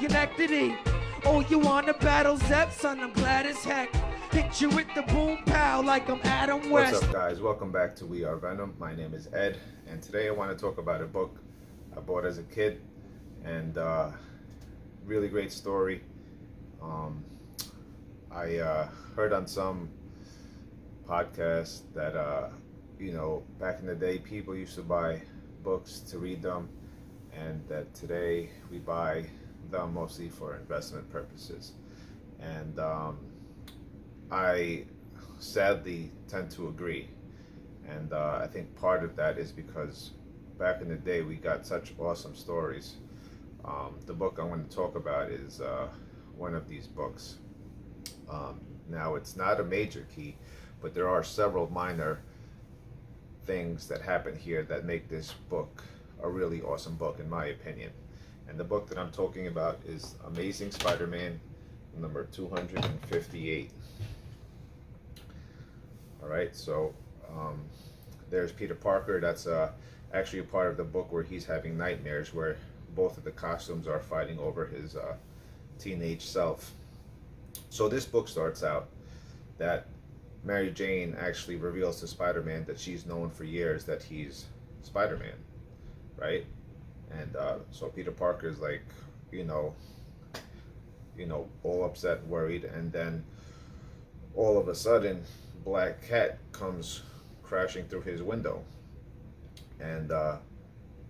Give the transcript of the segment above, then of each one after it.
Schenectady. Oh, you wanna battle Zep, son? I'm glad as heck. Hit you with the boom pow like I'm Adam West. What's up, guys? Welcome back to We Are Venom. My name is Ed, and today I want to talk about a book I bought as a kid, and really great story. I heard on some podcast that back in the day people used to buy books to read them, and that today we buy them mostly for investment purposes. And I sadly tend to agree, and I think part of that is because back in the day we got such awesome stories. The book I'm going to talk about is one of these books. Now, it's not a major key, but there are several minor things that happen here that make this book a really awesome book, in my opinion. And the book that I'm talking about is Amazing Spider-Man, number 258. All right, so there's Peter Parker. That's actually a part of the book where he's having nightmares, where both of the costumes are fighting over his teenage self. So this book starts out that Mary Jane actually reveals to Spider-Man that she's known for years that he's Spider-Man, right? And so Peter Parker is like, all upset, worried, and then all of a sudden, Black Cat comes crashing through his window. And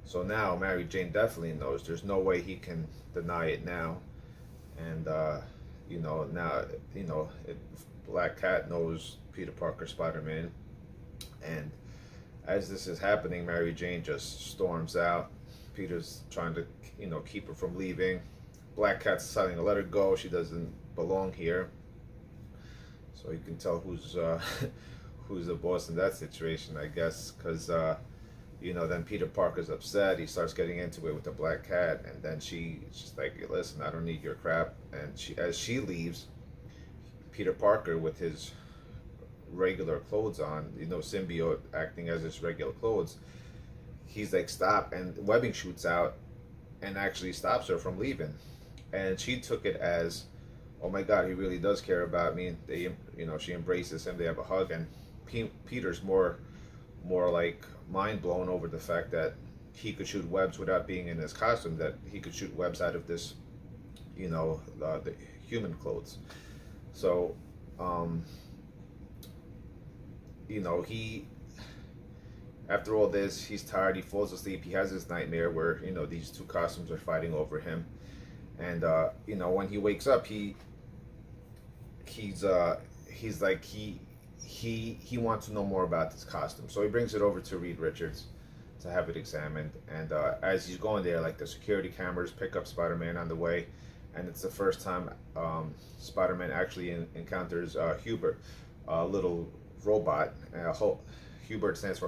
so now Mary Jane definitely knows. There's no way he can deny it now. And Black Cat knows Peter Parker, Spider-Man. And as this is happening, Mary Jane just storms out. Peter's trying to, keep her from leaving. Black Cat's deciding to let her go. She doesn't belong here. So you can tell who's who's the boss in that situation, I guess, because then Peter Parker's upset. He starts getting into it with the Black Cat, and then she's like, "Listen, I don't need your crap." And as she leaves, Peter Parker with his regular clothes on, symbiote acting as his regular clothes, he's like, "Stop!" And webbing shoots out and actually stops her from leaving. And she took it as, oh my God, he really does care about me. They, she embraces him. They have a hug, and Peter's more like mind blown over the fact that he could shoot webs without being in his costume. That he could shoot webs out of this, the human clothes. So, he, after all this, he's tired. He falls asleep. He has this nightmare where these two costumes are fighting over him, and when he wakes up, he's like he wants to know more about this costume. So he brings it over to Reed Richards to have it examined. And as he's going there, like, the security cameras pick up Spider-Man on the way, and it's the first time Spider-Man actually encounters Hubert, a little robot. Hubert stands for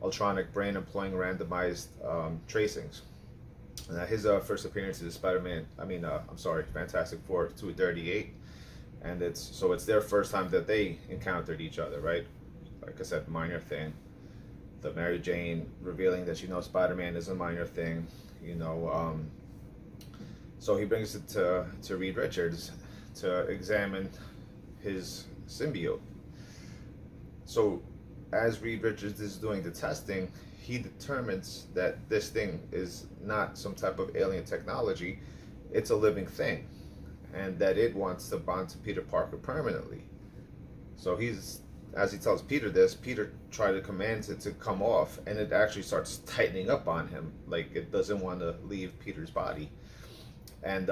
Ultronic Brain Employing Randomized Tracings. His first appearance is Fantastic Four 238, and it's their first time that they encountered each other, right? Like I said, minor thing. The Mary Jane revealing that she knows Spider-Man is a minor thing, So he brings it to Reed Richards to examine his symbiote. So as Reed Richards is doing the testing, he determines that this thing is not some type of alien technology. It's a living thing, and that it wants to bond to Peter Parker permanently. So as he tells Peter this, Peter tries to command it to come off, and it actually starts tightening up on him, like it doesn't want to leave Peter's body. And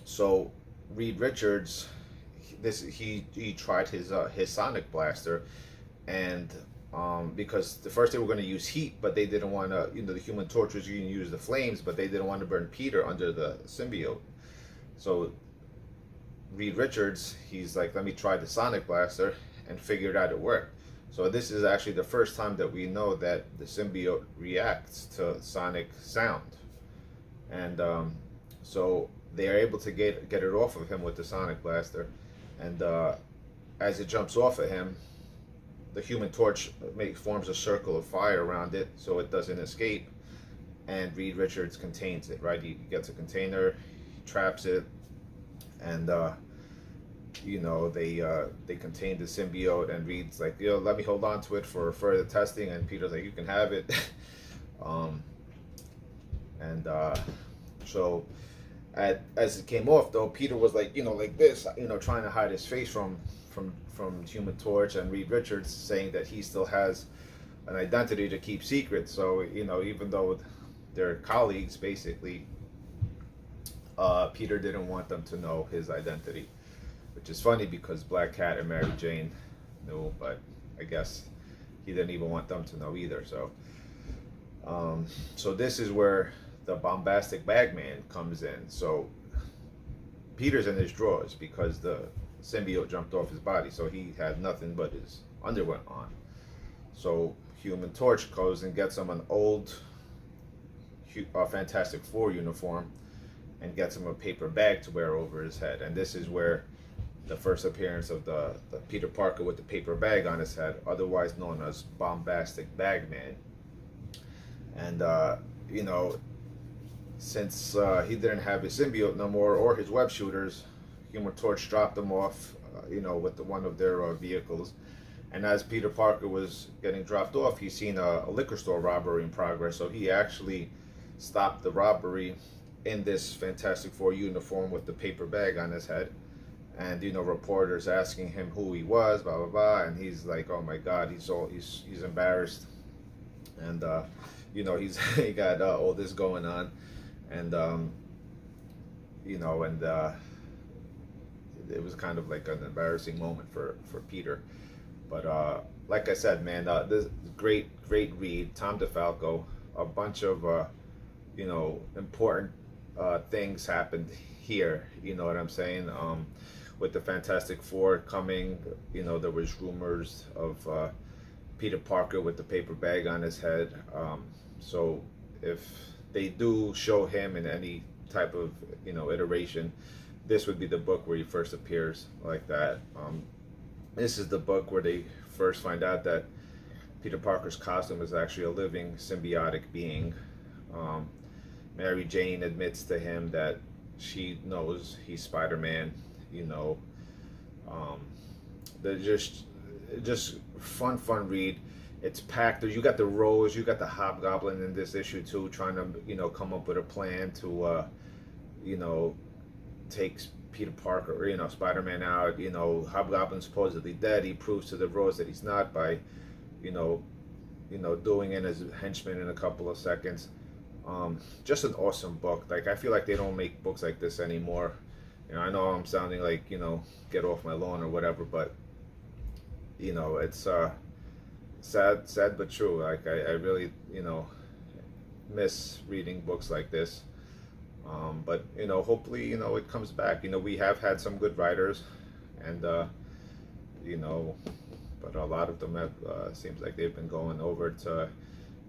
so Reed Richards, he tried his sonic blaster, and because the first they were going to use heat, but they didn't want to, the Human Torch was going to use the flames, but they didn't want to burn Peter under the symbiote. So Reed Richards, he's like, let me try the sonic blaster, and figured out it worked. So this is actually the first time that we know that the symbiote reacts to sonic sound. And so they are able to get it off of him with the sonic blaster, and as it jumps off of him, the Human Torch forms a circle of fire around it so it doesn't escape. and Reed Richards contains it, right? He gets a container, he traps it, and you know, they contain the symbiote, and Reed's like, you know, let me hold on to it for further testing, and Peter's like, you can have it. So as it came off, though, Peter was like, you know, like this, you know, trying to hide his face from Human Torch and Reed Richards, saying that he still has an identity to keep secret. So, you know, even though they're colleagues, basically, Peter didn't want them to know his identity, which is funny because Black Cat and Mary Jane knew, but I guess he didn't even want them to know either. So, so this is where the bombastic bagman comes in. So Peter's in his drawers because the symbiote jumped off his body, so he had nothing but his underwear on. So Human Torch goes and gets him an old Fantastic Four uniform and gets him a paper bag to wear over his head. And this is where the first appearance of the Peter Parker with the paper bag on his head, otherwise known as Bombastic Bagman. And you know, since he didn't have his symbiote no more or his web shooters, Human Torch dropped them off, you know, with one of their vehicles. And as Peter Parker was getting dropped off, he seen a liquor store robbery in progress. So he actually stopped the robbery in this Fantastic Four uniform with the paper bag on his head. And, you know, reporters asking him who he was, blah, blah, blah. And he's like, oh my God, he's embarrassed. And, you know, he got all this going on. And, you know, and it was kind of like an embarrassing moment for Peter. But like I said, man, this great read. Tom DeFalco, a bunch of, you know, important things happened here. You know what I'm saying? With the Fantastic Four coming, you know, there was rumors of Peter Parker with the paper bag on his head. So if they do show him in any type of, you know, iteration, this would be the book where he first appears like that. This is the book where they first find out that Peter Parker's costume is actually a living symbiotic being. Mary Jane admits to him that she knows he's Spider-Man. You know, they're just fun read. It's packed. You got the Rose, you got the Hobgoblin in this issue too, trying to, you know, come up with a plan to, you know, take Peter Parker, or, you know, Spider-Man out. You know, Hobgoblin's supposedly dead. He proves to the Rose that he's not by, you know, doing in his henchman in a couple of seconds. Just an awesome book. Like, I feel like they don't make books like this anymore. You know, I know I'm sounding like, you know, get off my lawn or whatever, but, you know, it's sad but true. Like, I really, you know, miss reading books like this. But, you know, hopefully, you know, it comes back. You know, we have had some good writers, and, you know, but a lot of them have, seems like they've been going over to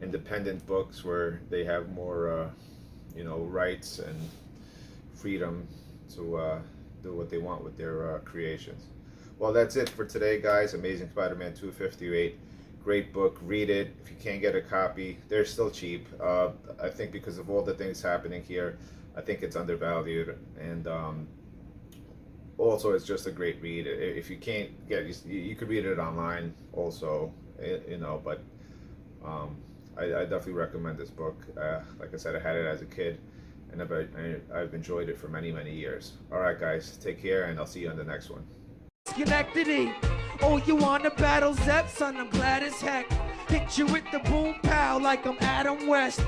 independent books where they have more, you know, rights and freedom to do what they want with their creations. Well, that's it for today, guys. Amazing Spider-Man 258. Great book. Read it. If you can't get a copy, they're still cheap. I think because of all the things happening here, I think it's undervalued. And also, it's just a great read. If you can't get, you could read it online also, you know, but I definitely recommend this book. Like I said, I had it as a kid, and I've enjoyed it for many years. All right, guys, take care, and I'll see you on the next one. Schenectady. Oh, you wanna battle Zep, son? I'm glad as heck. Hit you with the boom pow like I'm Adam West.